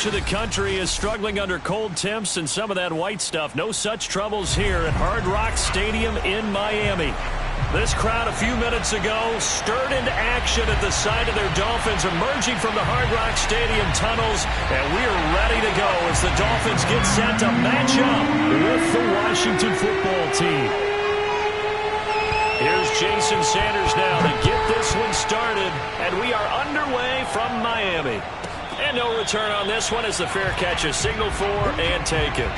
much of the country is struggling under cold temps and some of that white stuff. No such troubles here at Hard Rock Stadium in Miami. This crowd a few minutes ago stirred into action at the side of their Dolphins emerging from the Hard Rock Stadium tunnels, and we are ready to go as the Dolphins get set to match up with the Washington football team. Here's Jason Sanders now to get this one started, and we are underway from Miami. And no return on this one as the fair catch is signaled for and taken.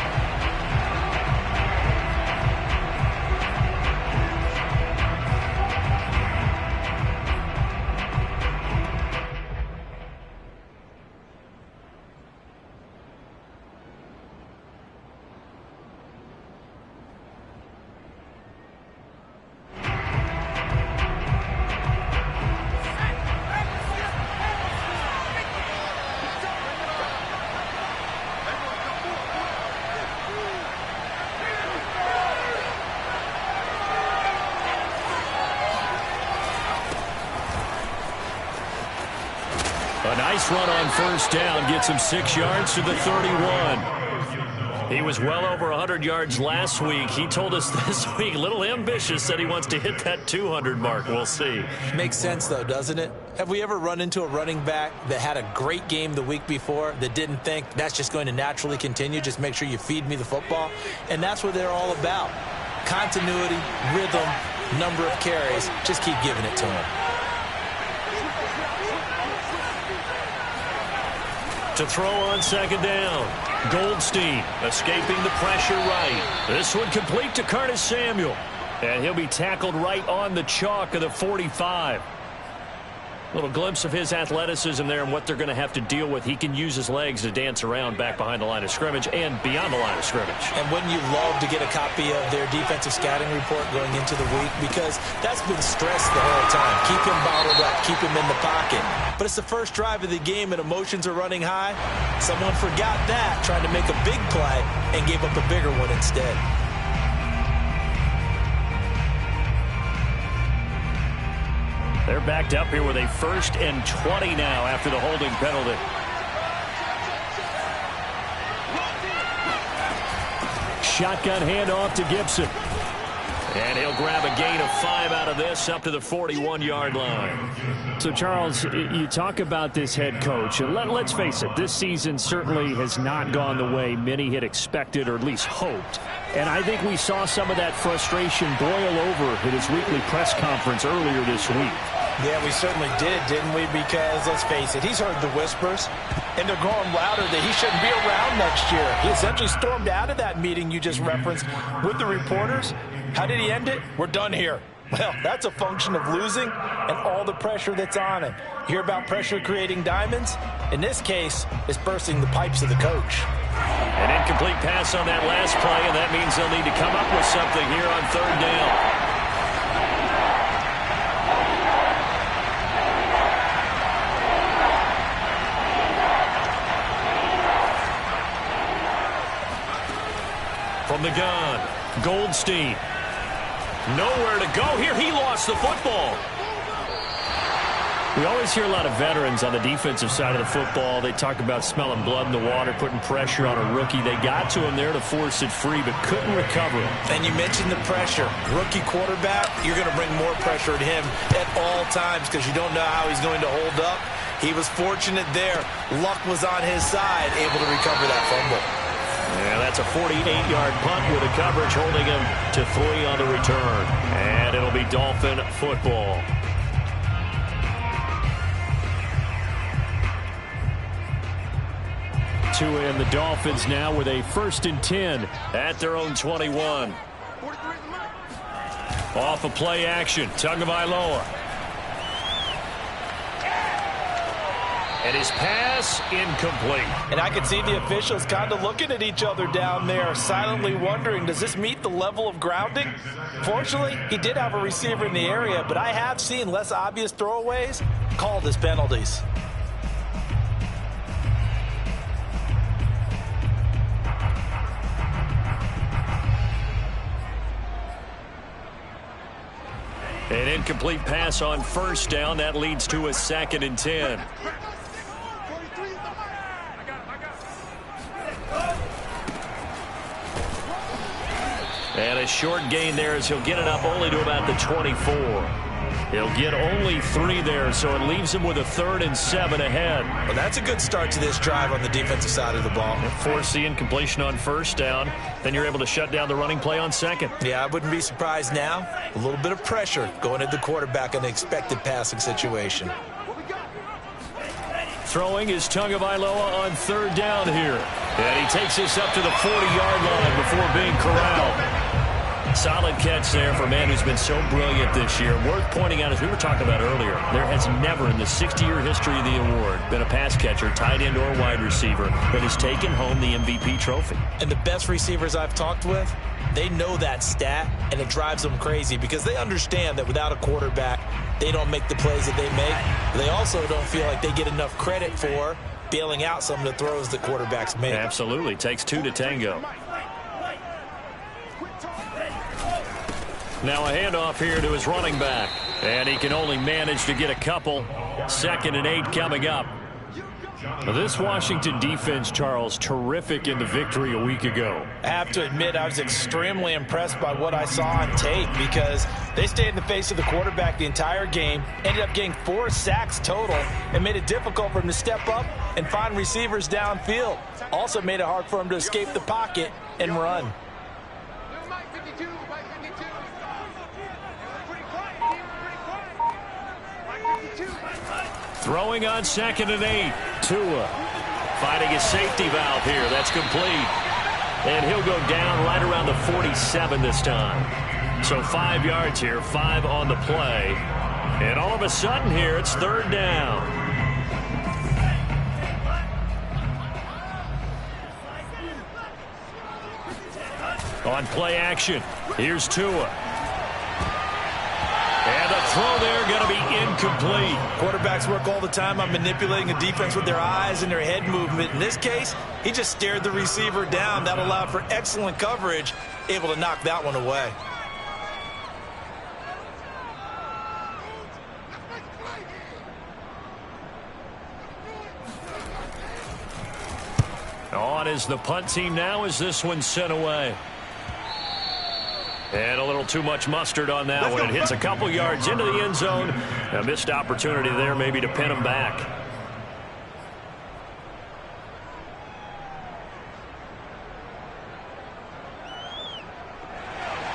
A nice run on first down gets him 6 yards to the 31. He was well over 100 yards last week. He told us this week, a little ambitious, said he wants to hit that 200 mark. We'll see. Makes sense, though, doesn't it? Have we ever run into a running back that had a great game the week before that didn't think that's just going to naturally continue? Just make sure you feed me the football. And that's what they're all about. Continuity, rhythm, number of carries. Just keep giving it to him. To throw on second down. Goldstein escaping the pressure right. This one complete to Curtis Samuel. And he'll be tackled right on the chalk of the 45. Little glimpse of his athleticism there and what they're going to have to deal with. He can use his legs to dance around back behind the line of scrimmage and beyond the line of scrimmage. And wouldn't you love to get a copy of their defensive scouting report going into the week? Because that's been stressed the whole time. Keep him bottled up. Keep him in the pocket. But it's the first drive of the game and emotions are running high. Someone forgot that, trying to make a big play and gave up a bigger one instead. They're backed up here with a 1st and 20 now after the holding penalty. Shotgun handoff to Gibson. And he'll grab a gain of 5 out of this up to the 41-yard line. So, Charles, you talk about this head coach. And let's face it, this season certainly has not gone the way many had expected or at least hoped. And I think we saw some of that frustration boil over at his weekly press conference earlier this week. Yeah, we certainly did, didn't we? Because, let's face it, he's heard the whispers, and they're growing louder that he shouldn't be around next year. He essentially stormed out of that meeting you just referenced with the reporters. How did he end it? We're done here. Well, that's a function of losing and all the pressure that's on him. You hear about pressure creating diamonds? In this case, it's bursting the pipes of the coach. An incomplete pass on that last play, and that means they'll need to come up with something here on 3rd down. From the gun, Goldstein. Nowhere to go here. He lost the football. We always hear a lot of veterans on the defensive side of the football. They talk about smelling blood in the water, putting pressure on a rookie. They got to him there to force it free, but couldn't recover him. And you mentioned the pressure. Rookie quarterback, you're going to bring more pressure at him at all times because you don't know how he's going to hold up. He was fortunate there. Luck was on his side, able to recover that fumble. Yeah, that's a 48-yard punt with a coverage holding him to 3 on the return. And it'll be Dolphin football. Tua and the Dolphins now with a 1st and 10 at their own 21. Off a play action, Tagovailoa. And his pass incomplete. And I can see the officials kind of looking at each other down there, silently wondering, does this meet the level of grounding? Fortunately, he did have a receiver in the area, but I have seen less obvious throwaways called as penalties. An incomplete pass on 1st down. That leads to a 2nd and 10. And a short gain there as he'll get it up only to about the 24. He'll get only 3 there, so it leaves him with a 3rd and 7 ahead. Well, that's a good start to this drive on the defensive side of the ball. Force the incompletion on 1st down. Then you're able to shut down the running play on 2nd. Yeah, I wouldn't be surprised now. A little bit of pressure going at the quarterback in an expected passing situation. Throwing is Tagovailoa on 3rd down here. And he takes this up to the 40-yard line before being corralled. Solid catch there for a man who's been so brilliant this year. Worth pointing out, as we were talking about earlier, there has never in the 60-year history of the award been a pass catcher, tight end or wide receiver that has taken home the MVP trophy. And the best receivers I've talked with, they know that stat, and it drives them crazy because they understand that without a quarterback, they don't make the plays that they make. They also don't feel like they get enough credit for bailing out some of the throws that quarterbacks make. Absolutely. Takes 2 to tango. Now a handoff here to his running back. And he can only manage to get a couple. 2nd and 8 coming up. This Washington defense, Charles, terrific in the victory a week ago. I have to admit, I was extremely impressed by what I saw on tape because they stayed in the face of the quarterback the entire game, ended up getting 4 sacks total, and made it difficult for him to step up and find receivers downfield. Also made it hard for him to escape the pocket and run. Throwing on 2nd and 8. Tua finding his safety valve here. That's complete. And he'll go down right around the 47 this time. So 5 yards here, 5 on the play. And all of a sudden here, it's 3rd down. On play action, here's Tua. And the throw there going to be incomplete. Quarterbacks work all the time on manipulating a defense with their eyes and their head movement. In this case, he just stared the receiver down. That allowed for excellent coverage, able to knock that one away. On is the punt team now as this one's sent away. And a little too much mustard on that one. It hits a couple yards into the end zone. A missed opportunity there maybe to pin him back.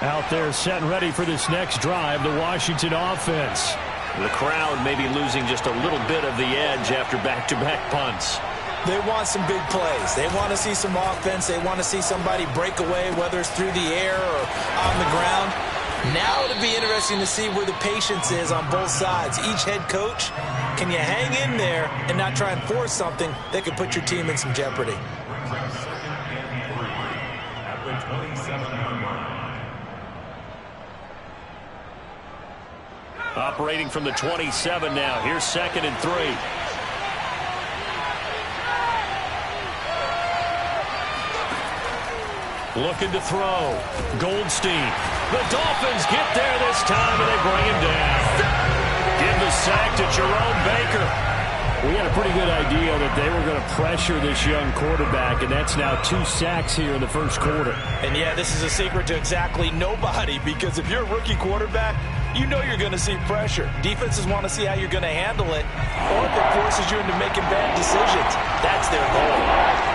Out there set and ready for this next drive, the Washington offense. The crowd may be losing just a little bit of the edge after back-to-back punts. They want some big plays. They want to see some offense. They want to see somebody break away, whether it's through the air or on the ground. Now it'll be interesting to see where the patience is on both sides. Each head coach, can you hang in there and not try and force something that could put your team in some jeopardy? Operating from the 27 now. Here's 2nd and 3. Looking to throw. Goldstein. The Dolphins get there this time, and they bring him down. Give the sack to Jerome Baker. We had a pretty good idea that they were going to pressure this young quarterback, and that's now 2 sacks here in the first quarter. And, yeah, this is a secret to exactly nobody because if you're a rookie quarterback, you know you're going to see pressure. Defenses want to see how you're going to handle it, or if it forces you into making bad decisions. That's their goal.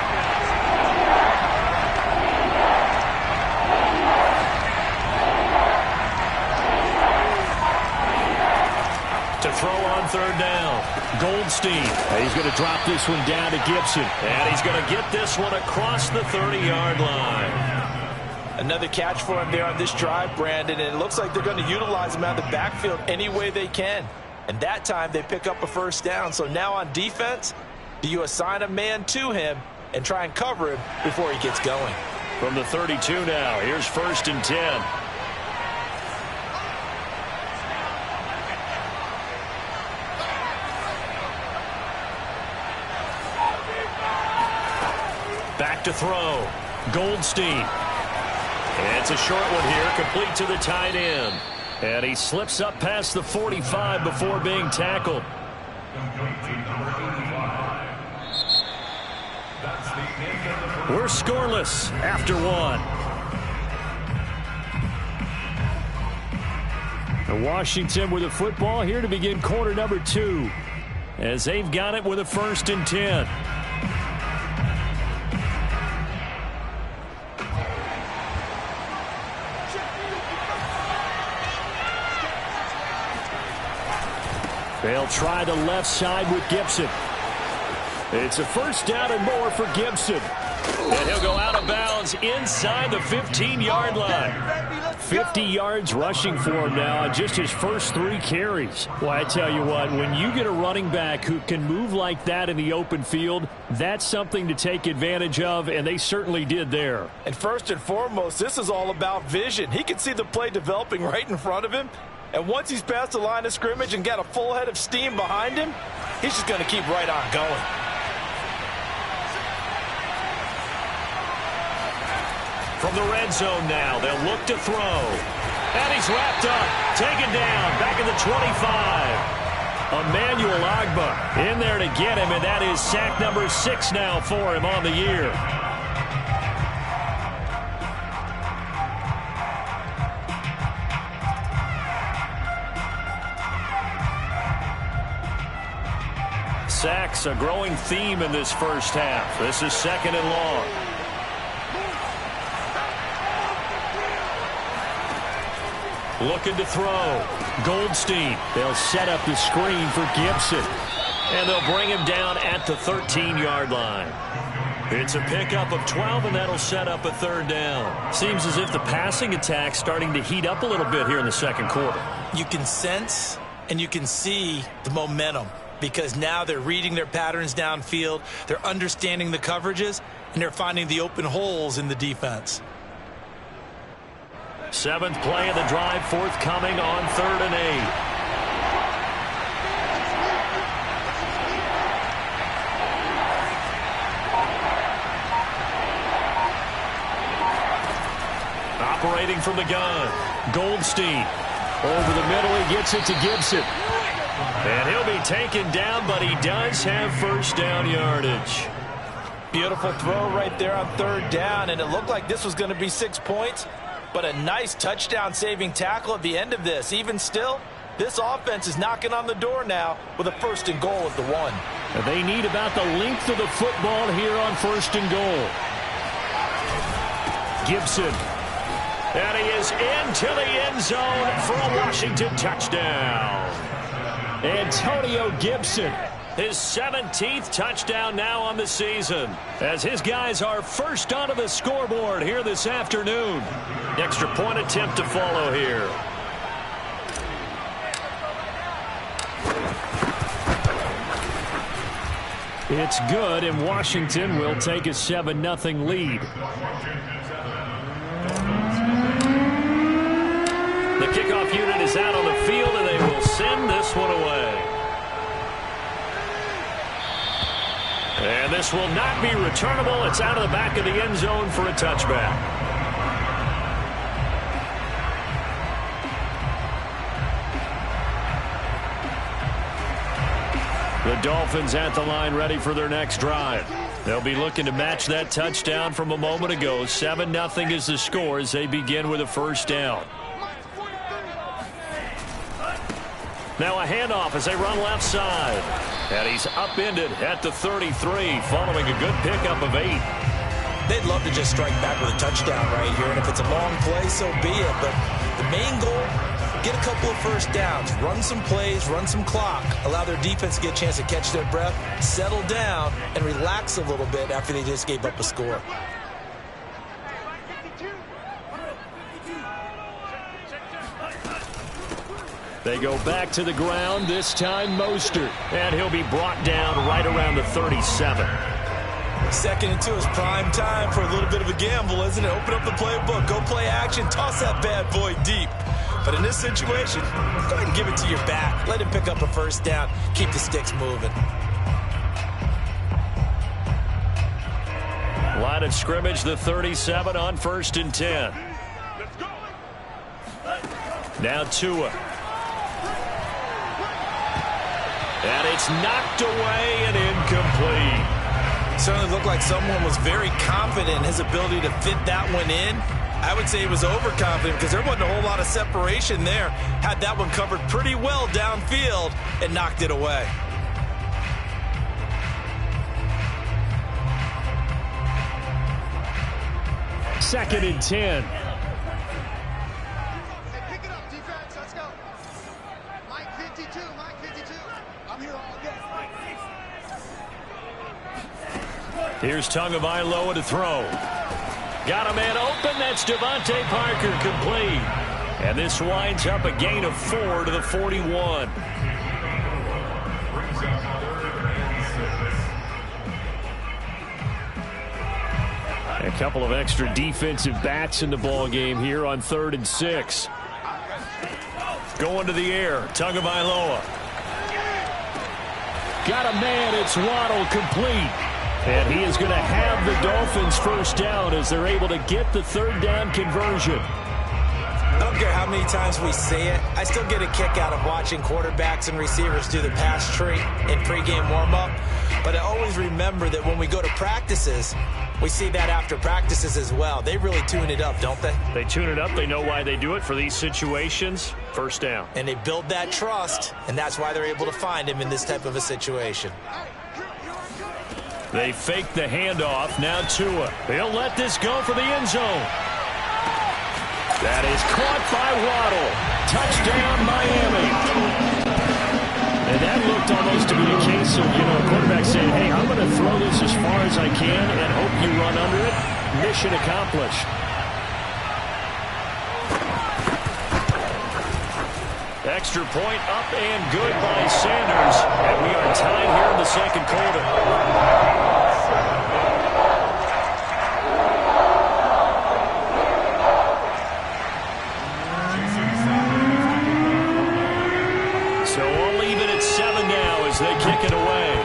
To throw on 3rd down. Goldstein. He's going to drop this one down to Gibson. And he's going to get this one across the 30-yard line. Another catch for him there on this drive, Brandon, and it looks like they're going to utilize him out of the backfield any way they can. And that time they pick up a 1st down. So now on defense, do you assign a man to him and try and cover him before he gets going? From the 32 now, here's 1st and 10. Back to throw. Goldstein. And it's a short one here, complete to the tight end. And he slips up past the 45 before being tackled. We're scoreless after 1. Washington with the football here to begin quarter number 2, as they've got it with a 1st and 10. They'll try the left side with Gibson. It's a 1st down and more for Gibson. And he'll go out of bounds inside the 15-yard line. 50 yards rushing for him now on just his first 3 carries. Well, I tell you what, when you get a running back who can move like that in the open field, that's something to take advantage of, and they certainly did there. And first and foremost, this is all about vision. He can see the play developing right in front of him. And once he's past the line of scrimmage and got a full head of steam behind him, he's just going to keep right on going. From the red zone now, they'll look to throw. And he's wrapped up, taken down, back in the 25. Emmanuel Ogbah in there to get him, and that is sack number 6 now for him on the year. Sacks, a growing theme in this first half. This is 2nd and long. Looking to throw. Goldstein. They'll set up the screen for Gibson. And they'll bring him down at the 13-yard line. It's a pickup of 12, and that'll set up a 3rd down. Seems as if the passing attack's starting to heat up a little bit here in the second quarter. You can sense and you can see the momentum, because now they're reading their patterns downfield, they're understanding the coverages, and they're finding the open holes in the defense. 7th play of the drive forthcoming on 3rd and 8. Operating from the gun, Goldstein. Over the middle, he gets it to Gibson. And he'll be taken down, but he does have 1st down yardage. Beautiful throw right there on 3rd down, and it looked like this was going to be 6 points. But a nice touchdown-saving tackle at the end of this. Even still, this offense is knocking on the door now with a 1st and goal at the 1. They need about the length of the football here on 1st and goal. Gibson. And he is into the end zone for a Washington touchdown. Antonio Gibson. His 17th touchdown now on the season, as his guys are first onto the scoreboard here this afternoon. Extra point attempt to follow here. It's good, and Washington will take a 7-0 lead. The kickoff unit is out on the field, and they will send this one away. And this will not be returnable. It's out of the back of the end zone for a touchback. The Dolphins at the line ready for their next drive. They'll be looking to match that touchdown from a moment ago. 7-0 is the score as they begin with a 1st down. Now a handoff as they run left side. And he's upended at the 33 following a good pickup of 8. They'd love to just strike back with a touchdown right here, and if it's a long play, so be it. But the main goal, get a couple of 1st downs, run some plays, run some clock, allow their defense to get a chance to catch their breath, settle down, and relax a little bit after they just gave up a score. They go back to the ground, this time Mostert. And he'll be brought down right around the 37. 2nd and 2 is prime time for a little bit of a gamble, isn't it? Open up the playbook, go play action, toss that bad boy deep. But in this situation, go ahead and give it to your back. Let him pick up a 1st down. Keep the sticks moving. Line of scrimmage, the 37 on 1st and 10. Now Tua. And it's knocked away and incomplete. Certainly looked like someone was very confident in his ability to fit that one in. I would say he was overconfident because there wasn't a whole lot of separation there. Had that one covered pretty well downfield and knocked it away. Second and 10. Hey, pick it up, defense. Let's go. Mike 52, Mike 52. I'm here all day. Here's Tagovailoa to throw. Got a man open. That's Devontae Parker, complete. And this winds up a gain of 4 to the 41. A couple of extra defensive backs in the ball game here on 3rd and 6. Going to the air, Tagovailoa. Got a man, it's Waddle, complete. And he is going to have the Dolphins first down as they're able to get the 3rd down conversion. I don't care how many times we say it, I still get a kick out of watching quarterbacks and receivers do the pass tree in pregame warm-up. But I always remember that when we go to practices, we see that after practices as well. They really tune it up, don't they? They tune it up. They know why they do it for these situations. First down. And they build that trust, and that's why they're able to find him in this type of a situation. They fake the handoff. Now Tua. They'll let this go for the end zone. That is caught by Waddle. Touchdown, Miami. And that looked almost to be a case of, a quarterback saying, hey, I'm going to throw this as far as I can and hope you run under it. Mission accomplished. Extra point up and good by Sanders. And we are tied here in the second quarter. So we'll leave it at 7 now as they kick it away.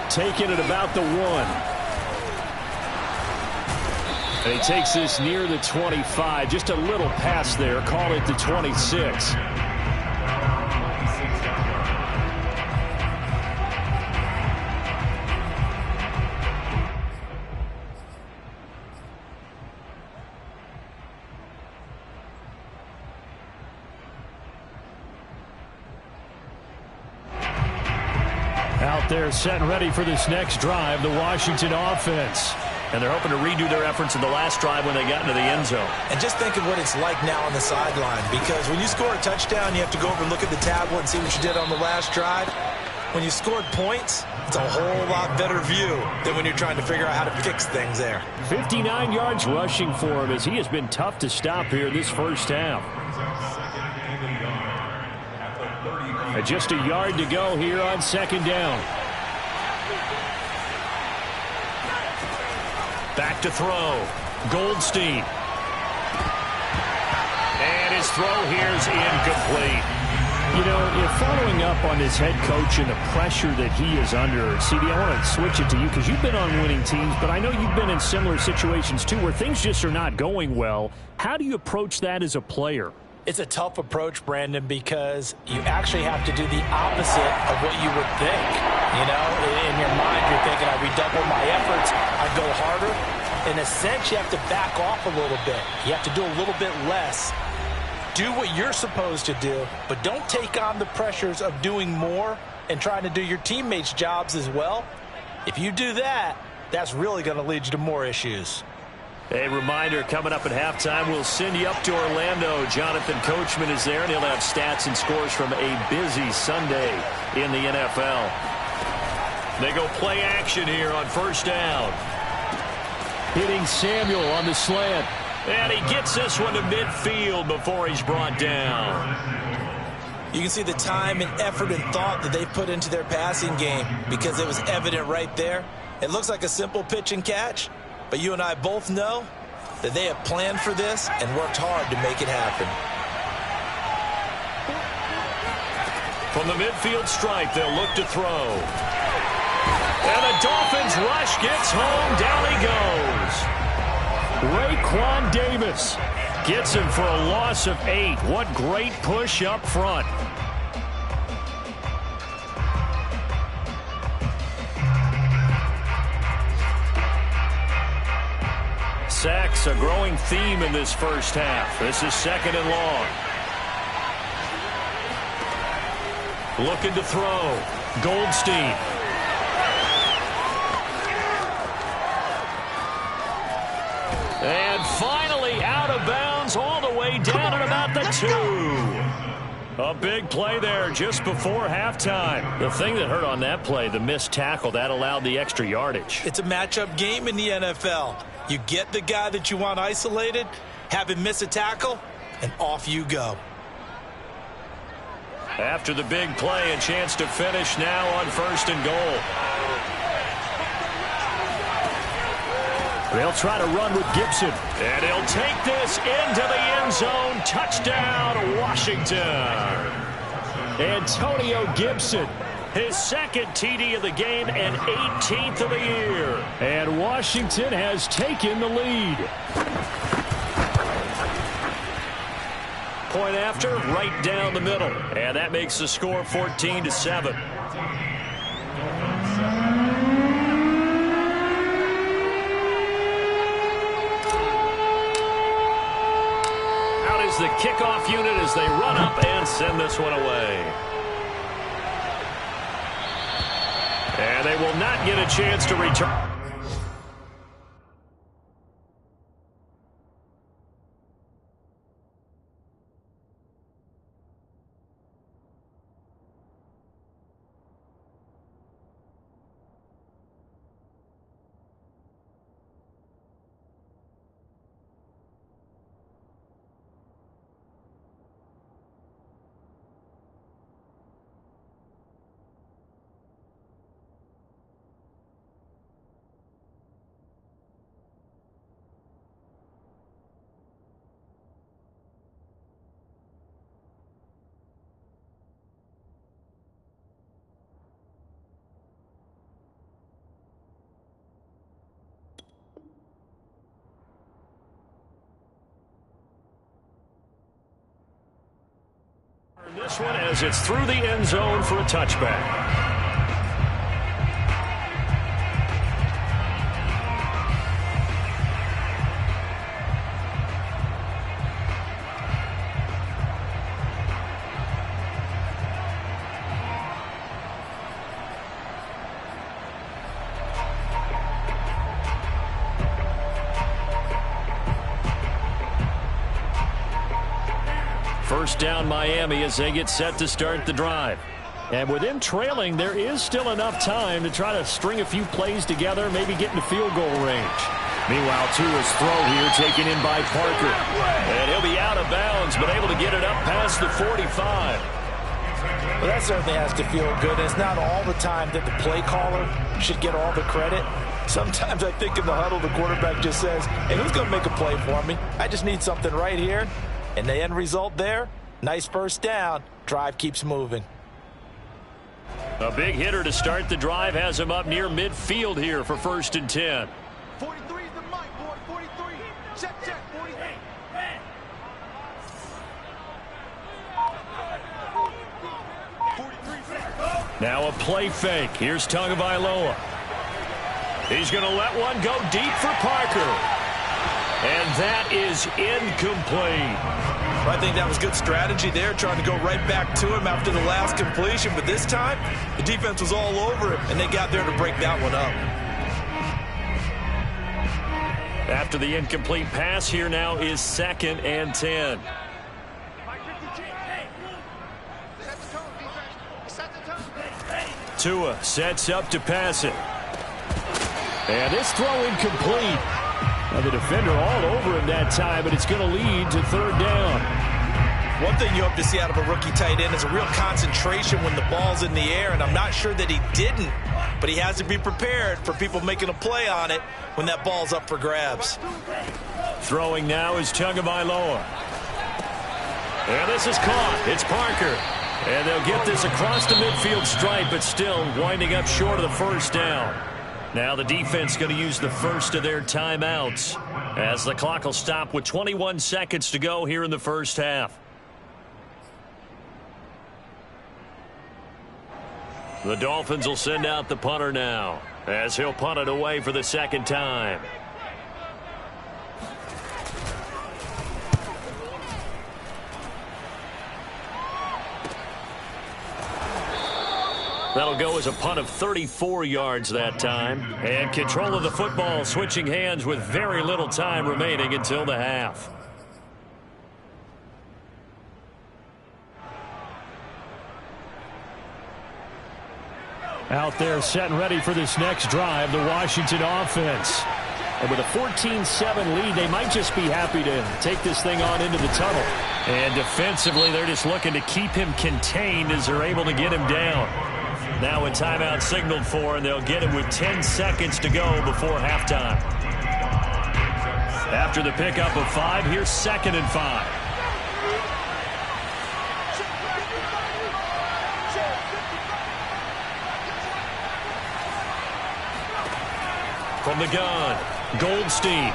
Taking it about the 1. And he takes this near the 25. Just a little pass there. Call it the 26. Out there set and ready for this next drive, the Washington offense. And they're hoping to redo their efforts in the last drive when they got into the end zone. And just think of what it's like now on the sideline, because when you score a touchdown, you have to go over and look at the tablet and see what you did on the last drive. When you scored points, it's a whole lot better view than when you're trying to figure out how to fix things there. 59 yards rushing for him as he has been tough to stop here this first half. And just a yard to go here on 2nd down. Back to throw. Goldstein. And his throw here is incomplete. If following up on this head coach and the pressure that he is under, CD, I want to switch it to you because you've been on winning teams, but I know you've been in similar situations too where things just are not going well. How do you approach that as a player? It's a tough approach, Brandon, because you actually have to do the opposite of what you would think. In your mind, you're thinking, I redouble my efforts, I go harder. In a sense, you have to back off a little bit. You have to do a little bit less. Do what you're supposed to do, but don't take on the pressures of doing more and trying to do your teammates' jobs as well. If you do that, that's really going to lead you to more issues. A reminder, coming up at halftime, we'll send you up to Orlando. Jonathan Coachman is there, and he'll have stats and scores from a busy Sunday in the NFL. They go play action here on 1st down. Hitting Samuel on the slant. And he gets this one to midfield before he's brought down. You can see the time and effort and thought that they put into their passing game because it was evident right there. It looks like a simple pitch and catch, but you and I both know that they have planned for this and worked hard to make it happen. From the midfield stripe, they'll look to throw. And the Dolphins rush gets home. Down he goes. Raekwon Davis gets him for a loss of 8. What great push up front. sacks, a growing theme in this first half. This is 2nd and long. Looking to throw. Goldstein. And finally out of bounds all the way down at about the 2. A big play there just before halftime. The thing that hurt on that play, the missed tackle, that allowed the extra yardage. It's a matchup game in the NFL. You get the guy that you want isolated, have him miss a tackle, and off you go. After the big play, a chance to finish now on 1st and goal. They'll try to run with Gibson. And he'll take this into the end zone. Touchdown, Washington. Antonio Gibson. His 2nd TD of the game and 18th of the year. And Washington has taken the lead. Point after, right down the middle. And that makes the score 14-7. The kickoff unit as they run up and send this one away. And they will not get a chance to return. This one as it's through the end zone for a touchback. First down Miami as they get set to start the drive. And with them trailing, there is still enough time to try to string a few plays together, maybe get into field goal range. Meanwhile, Tua's throw here taken in by Parker. And he'll be out of bounds, but able to get it up past the 45. Well, that certainly has to feel good. It's not all the time that the play caller should get all the credit. Sometimes I think in the huddle, the quarterback just says, hey, who's going to make a play for me? I just need something right here. And the end result there, nice first down. Drive keeps moving. A big hitter to start the drive has him up near midfield here for 1st and 10. 43 is the mic, boy. 43. Check, 43. Now a play fake. Here's Tagovailoa. He's going to let one go deep for Parker. And that is incomplete. I think that was good strategy there, trying to go right back to him after the last completion. But this time, the defense was all over him, and they got there to break that one up. After the incomplete pass, here now is 2nd and 10. Tua sets up to pass it. And this throw incomplete. Now the defender all over him that time, but it's going to lead to 3rd down. One thing you hope to see out of a rookie tight end is a real concentration when the ball's in the air, and I'm not sure that he didn't, but he has to be prepared for people making a play on it when that ball's up for grabs. Throwing now is Tagovailoa. And this is caught. It's Parker. And they'll get this across the midfield stripe, but still winding up short of the 1st down. Now the defense going to use the first of their timeouts as the clock will stop with 21 seconds to go here in the first half. The Dolphins will send out the punter now as he'll punt it away for the 2nd time. That'll go as a punt of 34 yards that time. And control of the football switching hands with very little time remaining until the half. Out there set and ready for this next drive, the Washington offense. And with a 14-7 lead, they might just be happy to take this thing on into the tunnel. And defensively, they're just looking to keep him contained as they're able to get him down. Now a timeout signaled for, and they'll get him with 10 seconds to go before halftime. After the pickup of 5, here's 2nd and 5. From the gun, Goldstein.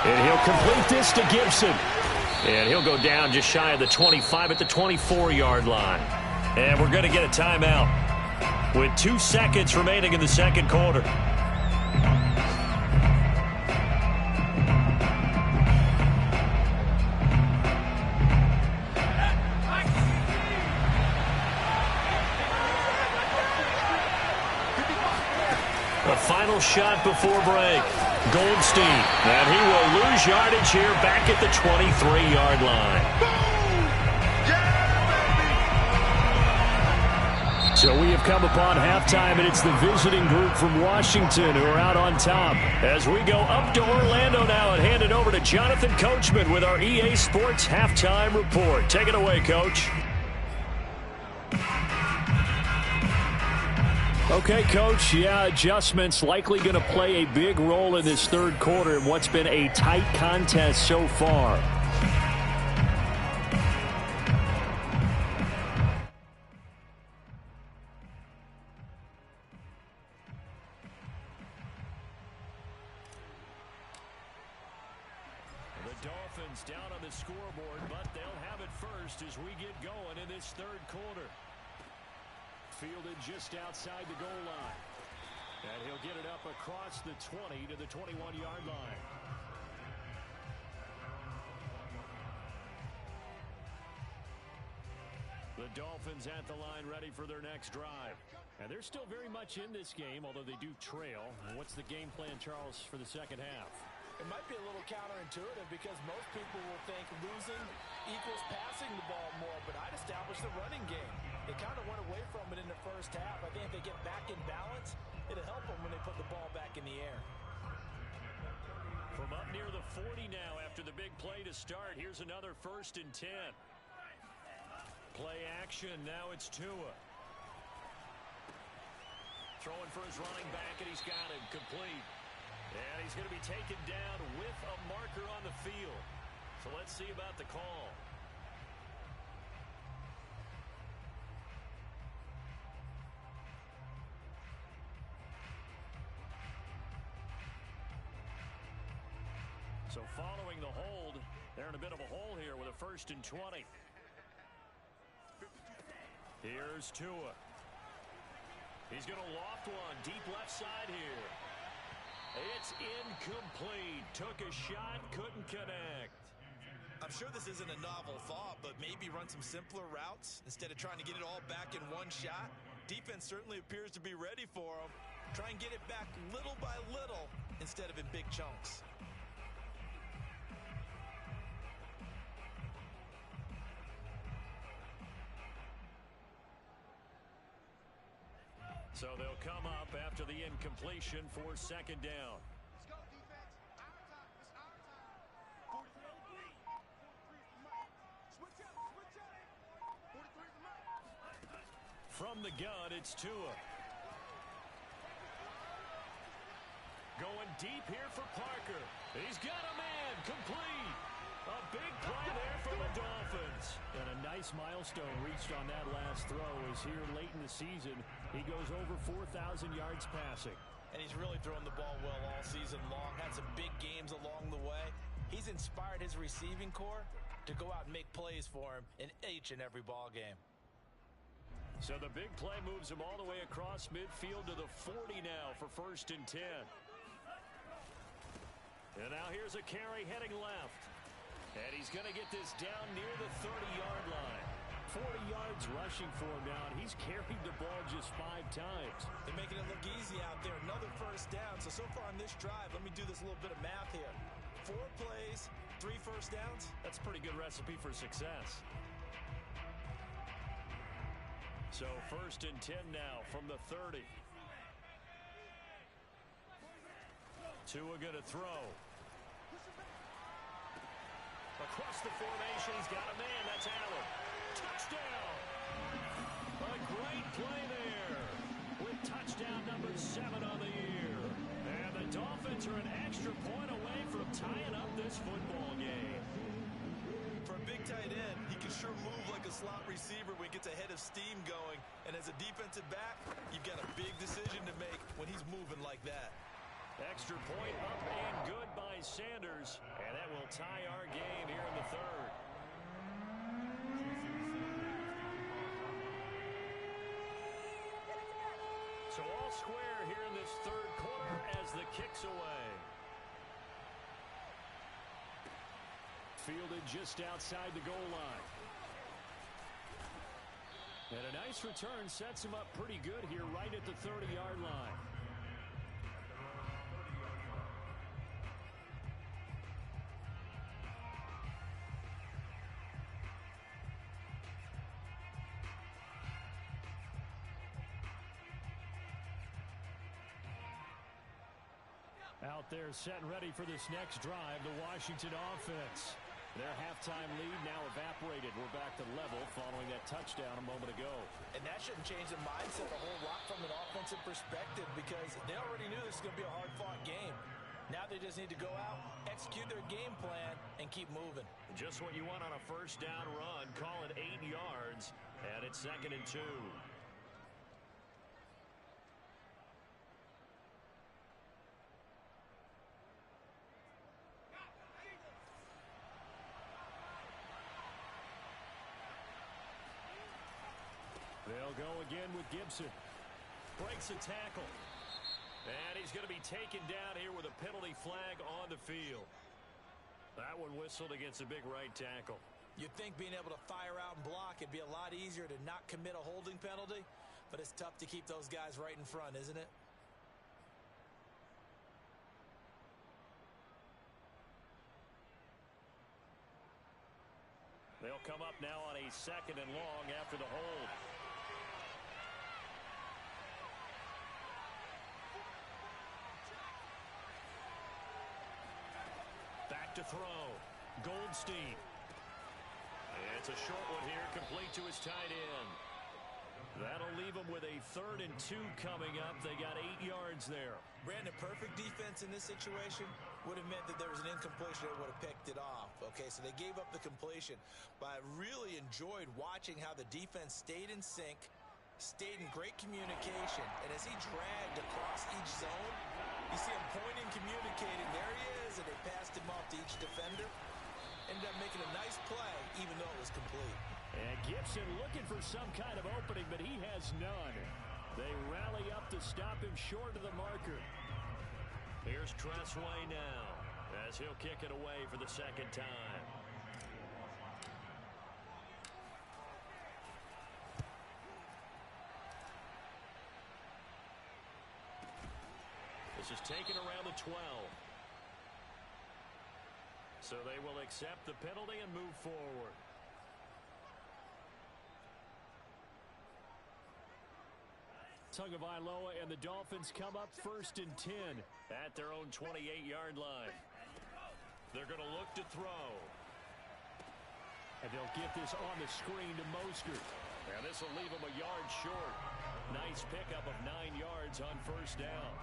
And he'll complete this to Gibson. And he'll go down just shy of the 25 at the 24-yard line. And we're going to get a timeout with 2 seconds remaining in the second quarter. The final shot before break. Goldstein. And he will lose yardage here back at the 23-yard line. So we have come upon halftime, and it's the visiting group from Washington who are out on top. As we go up to Orlando now and hand it over to Jonathan Coachman with our EA Sports Halftime Report. Take it away, Coach. Okay, Coach. Yeah, adjustments likely going to play a big role in this third quarter in what's been a tight contest so far. The Dolphins down on the scoreboard, but they'll have it first as we get going in this third quarter. Fielded just outside the goal line. And he'll get it up across the 20 to the 21-yard line. The Dolphins at the line ready for their next drive. And they're still very much in this game, although they do trail. What's the game plan, Charles, for the second half? It might be a little counterintuitive because most people will think losing equals passing the ball more, but I'd establish the running game. They kind of went away from it in the first half. I think if they get back in balance, it'll help them when they put the ball back in the air. From up near the 40 now after the big play to start, here's another 1st and 10. Play action, now it's Tua. Throwing for his running back, and he's got him complete. And he's going to be taken down with a marker on the field. So let's see about the call. So following the hold, they're in a bit of a hole here with a 1st and 20. Here's Tua. He's going to loft one deep left side here. It's incomplete. Took a shot, couldn't connect. I'm sure this isn't a novel thought, but maybe run some simpler routes instead of trying to get it all back in one shot. Defense certainly appears to be ready for him. Try and get it back little by little instead of in big chunks. So they'll come up after the incompletion for 2nd down. Let's go, defense. Our time. It's our time. 43. 43. Switch up. Switch up. 43 from Mike. From the gun, it's Tua. Going deep here for Parker. He's got a man. Complete. A big play there for the Dolphins. And a nice milestone reached on that last throw as here late in the season, he goes over 4,000 yards passing. And he's really thrown the ball well all season long. Had some big games along the way. He's inspired his receiving corps to go out and make plays for him in each and every ball game. So the big play moves him all the way across midfield to the 40 now for 1st and 10. And now here's a carry heading left. And he's going to get this down near the 30-yard line. 40 yards rushing for him now, and he's carried the ball just 5 times. They're making it look easy out there. Another first down. So far on this drive, let me do this little bit of math here. 4 plays, 3 first downs. That's a pretty good recipe for success. So 1st and 10 now from the 30. Tua going to throw. Across the formation, he's got a man. That's Allen. Touchdown! A great play there with touchdown number 7 on the year. And the Dolphins are an extra point away from tying up this football game. For a big tight end, he can sure move like a slot receiver when he gets a head of steam going. And as a defensive back, you've got a big decision to make when he's moving like that. Extra point up and good by Sanders. And that will tie our game here in the 3rd. So all square here in this 3rd quarter as the kick's away. Fielded just outside the goal line. And a nice return sets him up pretty good here right at the 30-yard line. Out there set and ready for this next drive, the Washington offense. Their halftime lead now evaporated. We're back to level following that touchdown a moment ago. And that shouldn't change the mindset a whole lot from an offensive perspective because they already knew this was going to be a hard-fought game. Now they just need to go out, execute their game plan, and keep moving. Just what you want on a first down run. Call it 8 yards, and it's 2nd and 2. They'll go again with Gibson. Breaks a tackle. And he's going to be taken down here with a penalty flag on the field. That one whistled against a big right tackle. You'd think being able to fire out and block, it'd be a lot easier to not commit a holding penalty, but it's tough to keep those guys right in front, isn't it? They'll come up now on a 2nd and long after the hold. Back to throw. Goldstein. It's a short one here, complete to his tight end. That'll leave them with a 3rd and 2 coming up. They got 8 yards there. Brandon, perfect defense in this situation would have meant that there was an incompletion that would have picked it off. Okay, so they gave up the completion. But I really enjoyed watching how the defense stayed in sync, stayed in great communication. And as he dragged across each zone, you see him pointing, communicating. There he is, and they passed him off to each defender. Ended up making a nice play, even though it was complete. And Gibson looking for some kind of opening, but he has none. They rally up to stop him short of the marker. Here's Tressway now, as he'll kick it away for the 2nd time. This is taken around the 12. So they will accept the penalty and move forward. Tagovailoa and the Dolphins come up 1st and 10 at their own 28-yard line. They're going to look to throw. And they'll get this on the screen to Mostert. And this will leave them a yard short. Nice pickup of 9 yards on 1st down.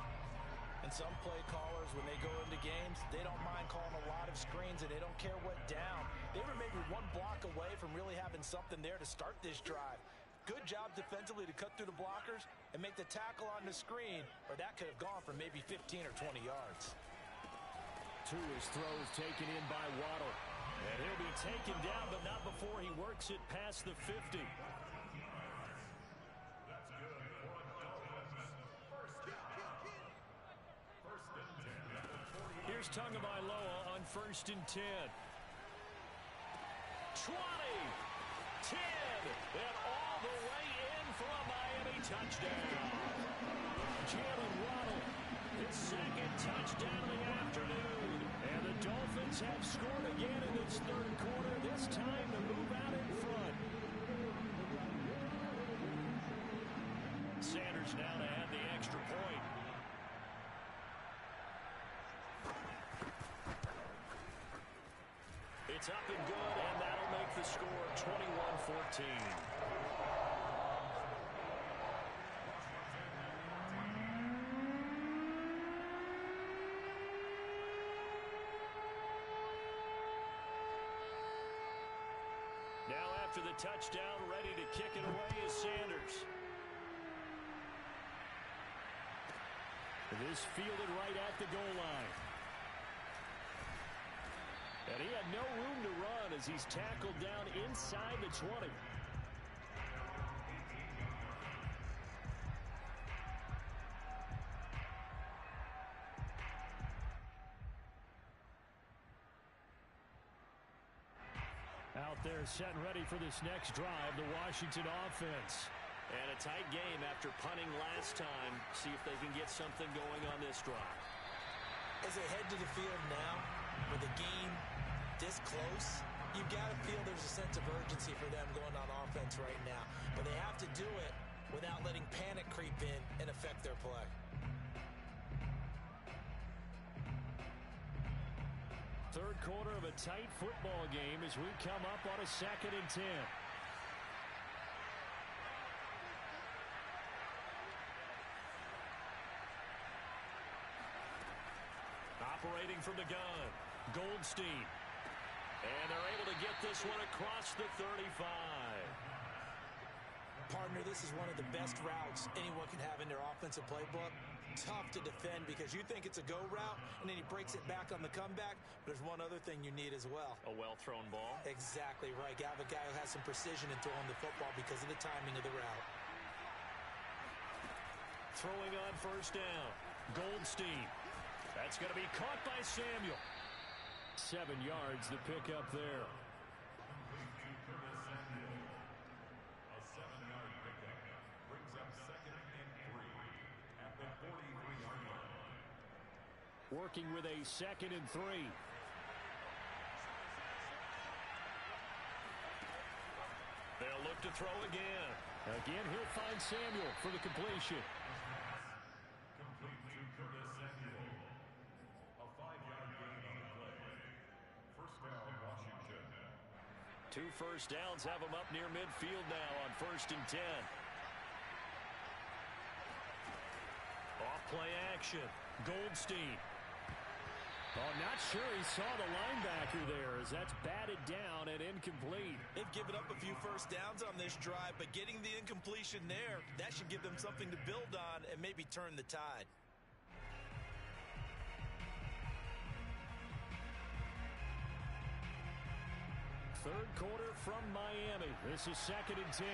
And some play callers, when they go into games, they don't mind calling a lot of screens, and they don't care what down. They were maybe 1 block away from really having something there to start this drive. Good job defensively to cut through the blockers and make the tackle on the screen, or that could have gone for maybe 15 or 20 yards. Tua's throws taken in by Waddle. And he'll be taken down, but not before he works it past the 50. Here's Tagovailoa on 1st and 10. 20. and all the way in for a Miami touchdown. Jalen Waddle, his second touchdown of the afternoon. And the Dolphins have scored again in this third quarter, this time to move out in front. Sanders now to add the extra point. It's up and good, and that'll make the score 21-14. Now after the touchdown, ready to kick it away is Sanders. It is fielded right at the goal line. And he had no room to run as he's tackled down inside the 20. Out there set and ready for this next drive, the Washington offense. And a tight game after punting last time. See if they can get something going on this drive. As they head to the field now, with the game this close, you've got to feel there's a sense of urgency for them going on offense right now. But they have to do it without letting panic creep in and affect their play. Third quarter of a tight football game as we come up on a 2nd and 10. Operating from the gun, Goldstein. And they're able to get this one across the 35. Partner, this is one of the best routes anyone can have in their offensive playbook. Tough to defend because you think it's a go route, and then he breaks it back on the comeback. There's one other thing you need as well. A well-thrown ball. Exactly right. You have a guy who has some precision in throwing the football because of the timing of the route. Throwing on first down, Goldstein. That's going to be caught by Samuel. 7 yards to pick up there. Working with a 2nd and 3. They'll look to throw again. Again, he'll find Samuel for the completion. Complete to Curtis Samuel. A 5-yard gain on the play. First down, Washington. 2 first downs have them up near midfield now on 1st and 10. Off play action. Goldstein. Oh, not sure he saw the linebacker there as that's batted down and incomplete. They've given up a few first downs on this drive, but getting the incompletion there, that should give them something to build on and maybe turn the tide. Third quarter from Miami. This is 2nd and 10.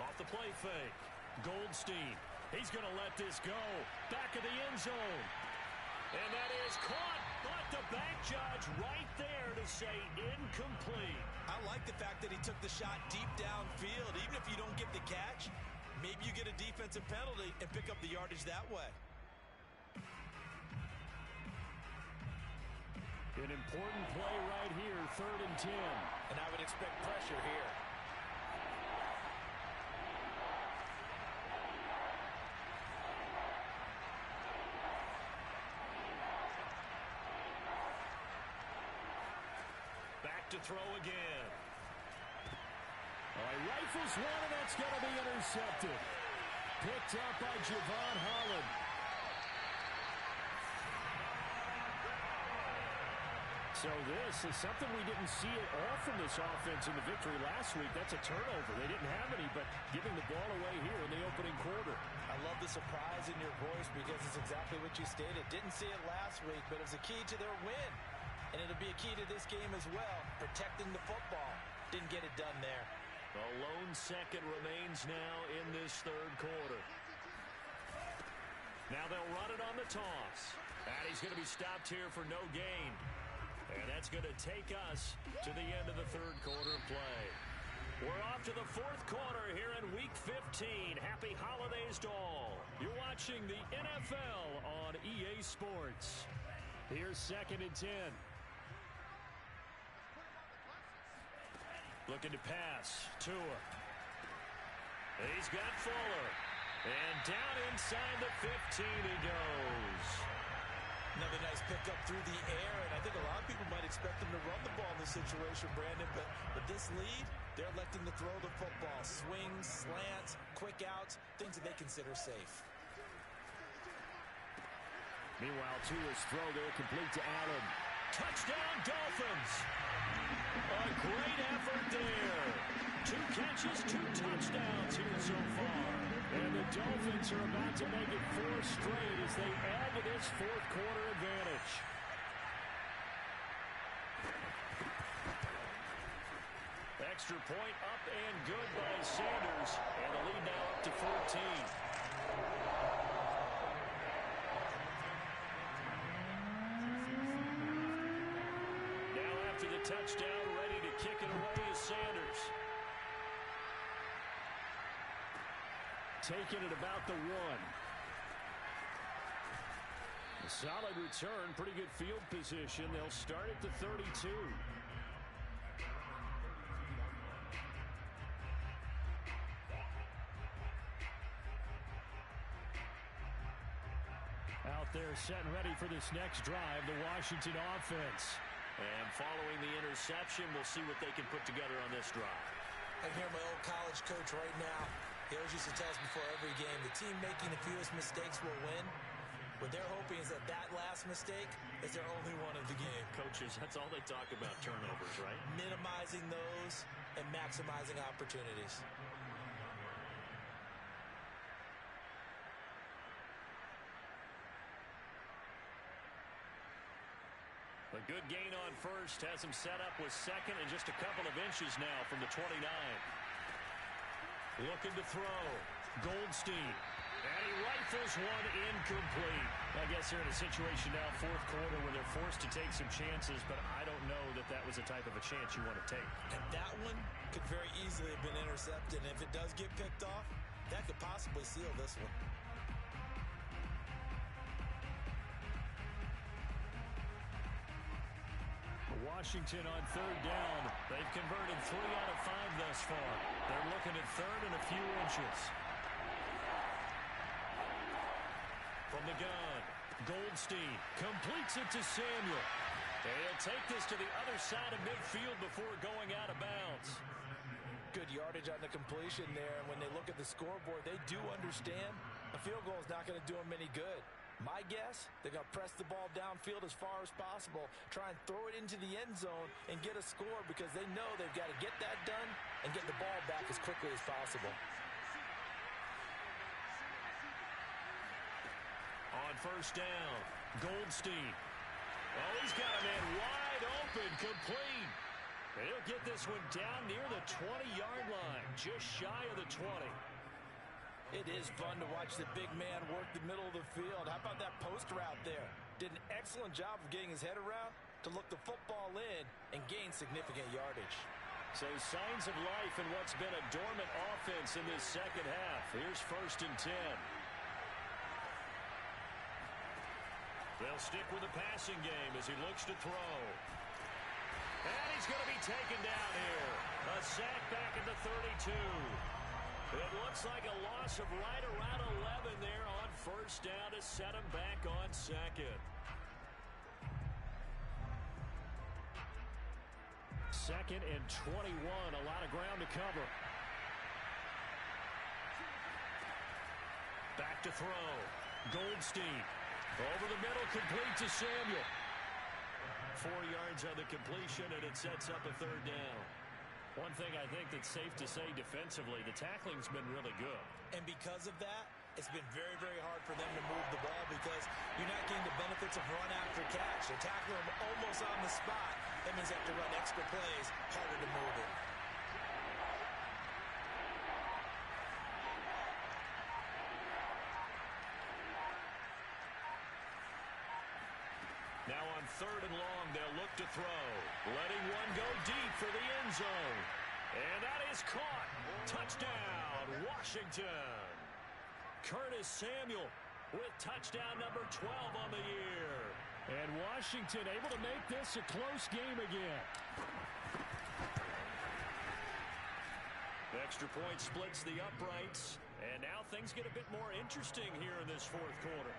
Off the play fake. Goldstein. He's going to let this go. Back of the end zone. And that is caught, but the back judge right there to say incomplete. I like the fact that he took the shot deep downfield. Even if you don't get the catch, maybe you get a defensive penalty and pick up the yardage that way. An important play right here, 3rd and 10. And I would expect pressure here. To throw again. All right, rifles one, and that's going to be intercepted. Picked up by Javon Holland. So this is something we didn't see at all from this offense in the victory last week. That's a turnover. They didn't have any, but giving the ball away here in the opening quarter. I love the surprise in your voice because it's exactly what you stated. Didn't see it last week, but it was a key to their win. And it'll be a key to this game as well, protecting the football. Didn't get it done there. A lone second remains now in this third quarter. Now they'll run it on the toss. And he's going to be stopped here for no gain. And that's going to take us to the end of the third quarter play. We're off to the fourth quarter here in Week 15. Happy holidays to all. You're watching the NFL on EA Sports. Here's 2nd and 10. Looking to pass. Tua. He's got Fuller. And down inside the 15 he goes. Another nice pickup through the air, and I think a lot of people might expect them to run the ball in this situation, Brandon, but with this lead, they're electing to throw the football. Swings, slants, quick outs, things that they consider safe. Meanwhile, Tua's throw there complete to Allen. Touchdown, Dolphins! A great effort there. 2 catches, 2 touchdowns here so far. And the Dolphins are about to make it 4 straight as they add to this fourth quarter advantage. Extra point up and good by Sanders. And the lead now up to 14. Now after the touchdown, ready to kick it away is Sanders. Taking it about the 1. A solid return, pretty good field position. They'll start at the 32. Out there set and ready for this next drive, the Washington offense. And following the interception, we'll see what they can put together on this drive. I hear my old college coach right now. He always used to tell us before every game, the team making the fewest mistakes will win. What they're hoping is that that last mistake is their only one of the game. Coaches, that's all they talk about, turnovers, right? Minimizing those and maximizing opportunities. A good gain on first has him set up with second and just a couple of inches now from the 29. Looking to throw. Goldstein. And he rifles one incomplete. I guess they're in a situation now, fourth quarter, where they're forced to take some chances, but I don't know that that was the type of a chance you want to take. And that one could very easily have been intercepted. And if it does get picked off, that could possibly seal this one. Washington on third down. They've converted 3 out of 5 thus far. They're looking at third and a few inches. From the gun, Goldstein completes it to Samuel. He'll take this to the other side of midfield before going out of bounds. Good yardage on the completion there. And when they look at the scoreboard, they do understand a field goal is not going to do them any good. My guess, they're going to press the ball downfield as far as possible, try and throw it into the end zone and get a score because they know they've got to get that done and get the ball back as quickly as possible. On first down, Goldstein. Oh, he's got a man wide open, complete. He'll get this one down near the 20-yard line, just shy of the 20. It is fun to watch the big man work the middle of the field. How about that post route there? Did an excellent job of getting his head around to look the football in and gain significant yardage. So signs of life in what's been a dormant offense in this second half. Here's 1st and 10. They'll stick with the passing game as he looks to throw. And he's going to be taken down here. A sack back at the 32. It looks like a loss of right around 11 there on first down to set him back on second. 2nd and 21, a lot of ground to cover. Back to throw. Goldstein. Over the middle, complete to Samuel. 4 yards on the completion, and it sets up a third down. One thing I think that's safe to say defensively, the tackling's been really good. And because of that, it's been very, very hard for them to move the ball because you're not getting the benefits of run after catch. They're tackling them almost on the spot. That means they have to run extra plays, harder to move it. Now on 3rd and long, they'll look to throw. Letting one go deep for the end zone. And that is caught. Touchdown, Washington. Curtis Samuel with touchdown number 12 on the year. And Washington able to make this a close game again. Extra point splits the uprights. And now things get a bit more interesting here in this 4th quarter.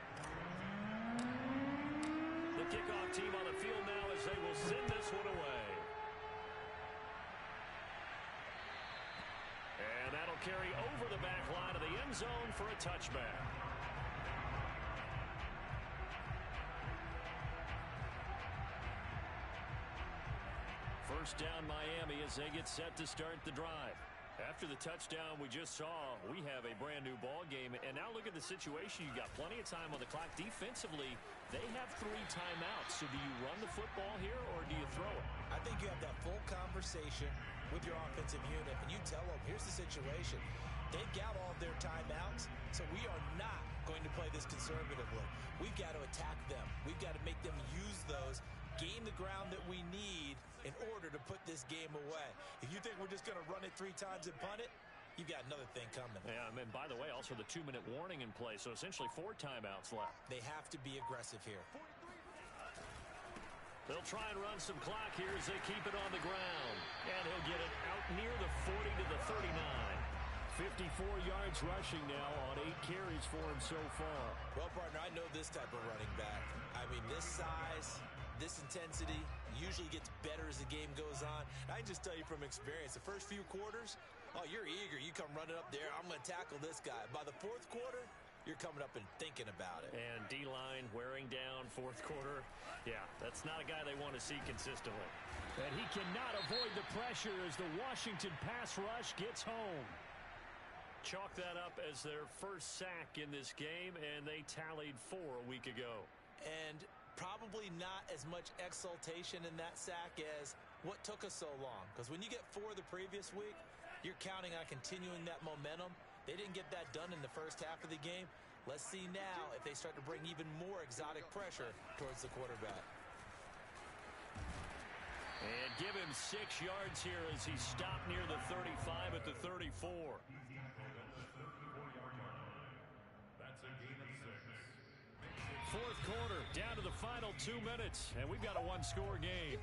The kickoff team on the field now as they will send this one away. And that'll carry over the back line of the end zone for a touchback. First down Miami as they get set to start the drive. After the touchdown we just saw, we have a brand new ball game. And now look at the situation. You got plenty of time on the clock. Defensively, they have 3 timeouts. So do you run the football here or do you throw it? I think you have that full conversation with your offensive unit, and you tell them, here's the situation. They've got all of their timeouts, so we are not going to play this conservatively. We've got to attack them. We've got to make them use those, gain the ground that we need in order to put this game away. If you think we're just going to run it 3 times and punt it, you've got another thing coming. Yeah, and by the way, also the 2-minute warning in play, so essentially 4 timeouts left. They have to be aggressive here. They'll try and run some clock here as they keep it on the ground. And he'll get it out near the 40 to the 39. 54 yards rushing now on 8 carries for him so far. Well, partner, I know this type of running back. I mean, this size, this intensity usually gets better as the game goes on. I can just tell you from experience, the first few quarters, oh, you're eager. You come running up there. I'm going to tackle this guy. By the 4th quarter, you're coming up and thinking about it. And D-line wearing down 4th quarter. Yeah, that's not a guy they want to see consistently. And he cannot avoid the pressure as the Washington pass rush gets home. Chalk that up as their first sack in this game, and they tallied 4 a week ago. And probably not as much exultation in that sack as what took us so long. Because when you get 4 the previous week, you're counting on continuing that momentum. They didn't get that done in the first half of the game. Let's see now if they start to bring even more exotic pressure towards the quarterback. And give him 6 yards here as he stopped near the 35 at the 34. That's a gain of 6. 4th quarter, down to the final 2 minutes, and we've got a 1-score game.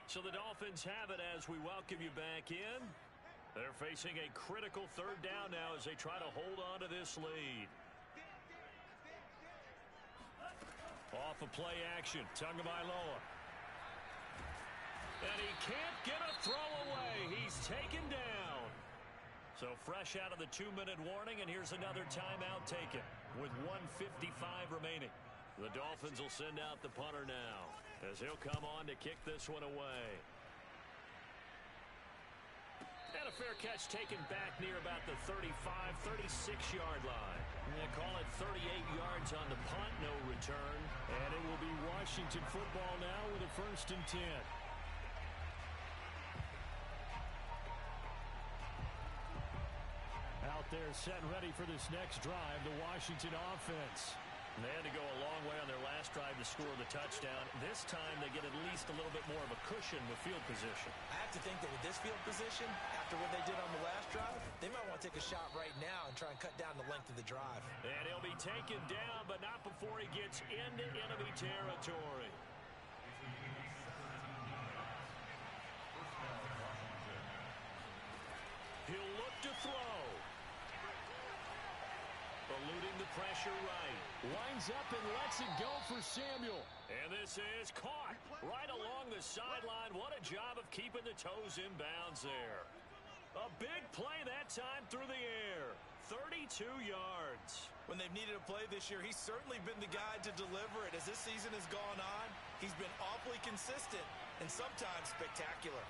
So the Dolphins have it as we welcome you back in. They're facing a critical 3rd down now as they try to hold on to this lead. Off of play action, Tagovailoa. And he can't get a throw away. He's taken down. So fresh out of the 2-minute warning, and here's another timeout taken with 1:55 remaining. The Dolphins will send out the punter now as he'll come on to kick this one away. And a fair catch taken back near about the 35, 36-yard line. They call it 38 yards on the punt, no return. And it will be Washington football now with a 1st and 10. Out there set and ready for this next drive, the Washington offense. They had to go a long way on their last drive to score the touchdown. This time they get at least a little bit more of a cushion with field position. I have to think that with this field position, after what they did on the last drive, they might want to take a shot right now and try and cut down the length of the drive. And he'll be taken down, but not before he gets into enemy territory. He'll look to throw. Eluding the pressure right. Winds up and lets it go for Samuel. And this is caught right along the sideline. What a job of keeping the toes in bounds there. A big play that time through the air. 32 yards. When they've needed a play this year, he's certainly been the guy to deliver it. As this season has gone on, he's been awfully consistent and sometimes spectacular.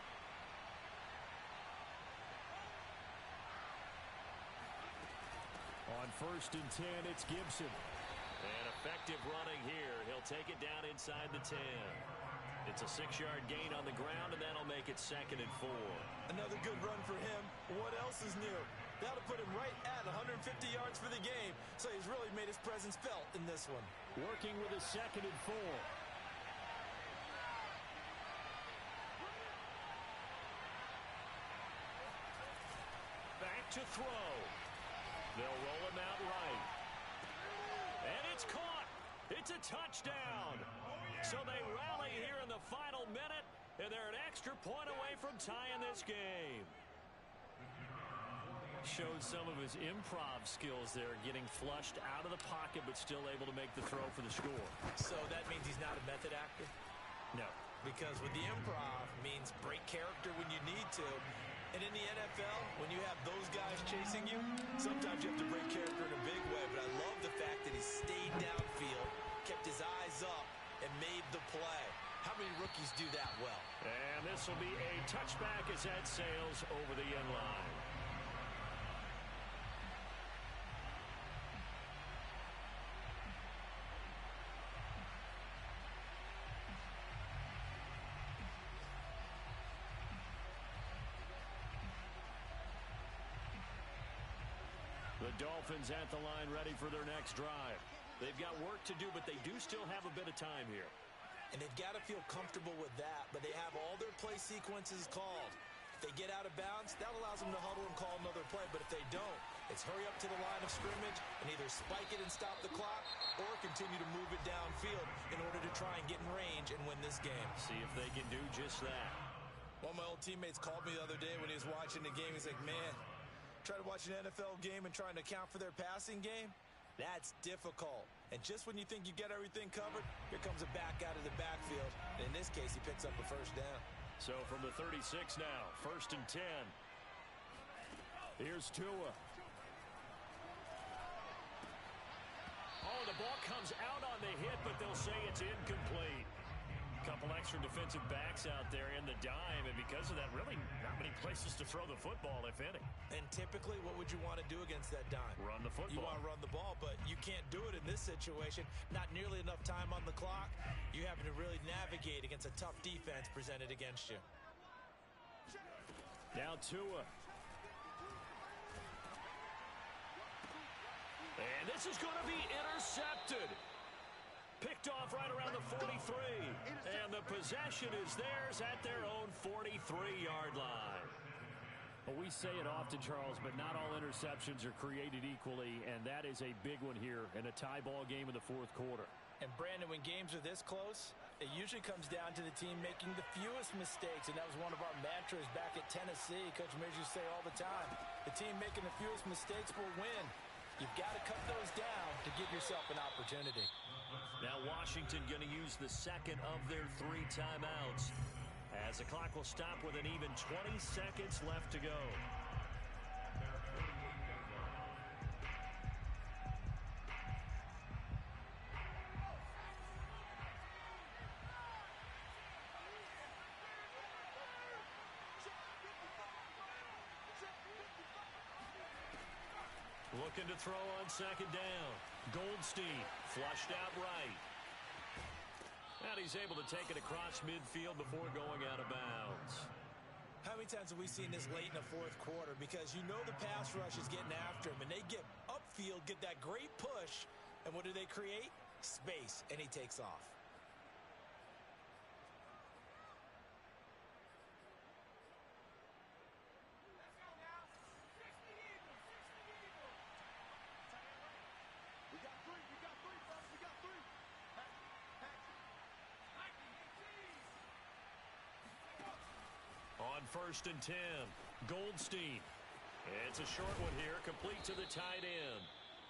On On 1st and 10, it's Gibson. And effective running here. He'll take it down inside the 10. It's a 6-yard gain on the ground, and that'll make it 2nd and 4. Another good run for him. What else is new? That'll put him right at 150 yards for the game. So he's really made his presence felt in this one. Working with a 2nd and 4. Back to throw. They'll roll him out right. And it's caught. It's a touchdown. So they rally here in the final minute, and they're an extra point away from tying this game. Showed some of his improv skills there, getting flushed out of the pocket, but still able to make the throw for the score. So that means he's not a method actor? No. Because with the improv means break character when you need to. And in the NFL, when you have those guys chasing you, sometimes you have to break character in a big way. But I love the fact that he stayed downfield, kept his eyes up, and made the play. How many rookies do that well? And this will be a touchback as that sails over the end line. The Dolphins at the line ready for their next drive. They've got work to do, but they do still have a bit of time here. And they've got to feel comfortable with that, but they have all their play sequences called. If they get out of bounds, that allows them to huddle and call another play, but if they don't, it's hurry up to the line of scrimmage and either spike it and stop the clock or continue to move it downfield in order to try and get in range and win this game. See if they can do just that. One of my old teammates called me the other day when he was watching the game. He's like, man, try to watch an NFL game and trying to account for their passing game? That's difficult. And just when you think you get everything covered, here comes a back out of the backfield. And in this case, he picks up a first down. So from the 36 now, 1st and 10. Here's Tua. Oh, the ball comes out on the hit, but they'll say it's incomplete. Couple extra defensive backs out there in the dime, and because of that, really not many places to throw the football, if any. And typically, what would you want to do against that dime? Run the football. You want to run the ball, but you can't do it in this situation. Not nearly enough time on the clock. You're having to really navigate against a tough defense presented against you. Now Tua. And this is going to be intercepted. Picked off right around the 43. And the possession is theirs at their own 43-yard line. Well, we say it often, Charles, but not all interceptions are created equally, and that is a big one here in a tie ball game in the 4th quarter. And, Brandon, when games are this close, it usually comes down to the team making the fewest mistakes, and that was one of our mantras back at Tennessee. Coach Mears used to say all the time, the team making the fewest mistakes will win. You've got to cut those down to give yourself an opportunity. Now Washington going to use the second of their 3 timeouts, as the clock will stop with an even 20 seconds left to go. Looking to throw on 2nd down. Goldstein flushed out right. And he's able to take it across midfield before going out of bounds. How many times have we seen this late in the 4th quarter? Because you know the pass rush is getting after him, and they get upfield, get that great push, and what do they create? Space, and he takes off. On 1st and 10, Goldstein. It's a short one here, complete to the tight end.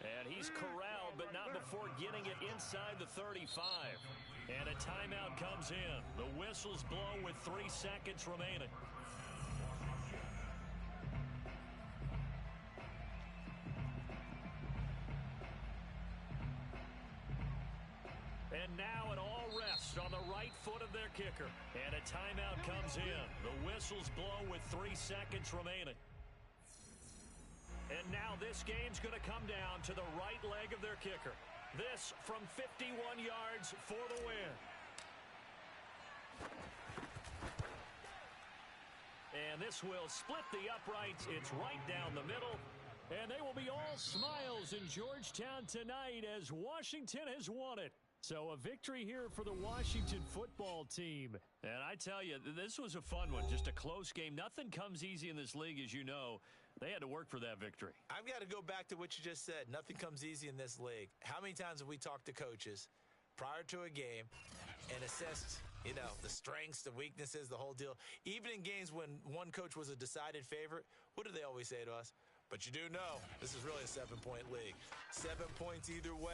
And he's corralled, but not before getting it inside the 35. And a timeout comes in. The whistles blow with 3 seconds remaining. And now it all rests on the right foot of their kicker. And a timeout comes in. The whistles blow with 3 seconds remaining. And now this game's going to come down to the right leg of their kicker. This from 51 yards for the win. And this will split the uprights. It's right down the middle. And they will be all smiles in Georgetown tonight as Washington has won it. So a victory here for the Washington football team. And I tell you, this was a fun one. Just a close game. Nothing comes easy in this league, as you know. They had to work for that victory. I've got to go back to what you just said. Nothing comes easy in this league. How many times have we talked to coaches prior to a game and assessed, the strengths, the weaknesses, the whole deal? Even in games when one coach was a decided favorite, what do they always say to us? But you do know this is really a 7-point league. 7 points either way.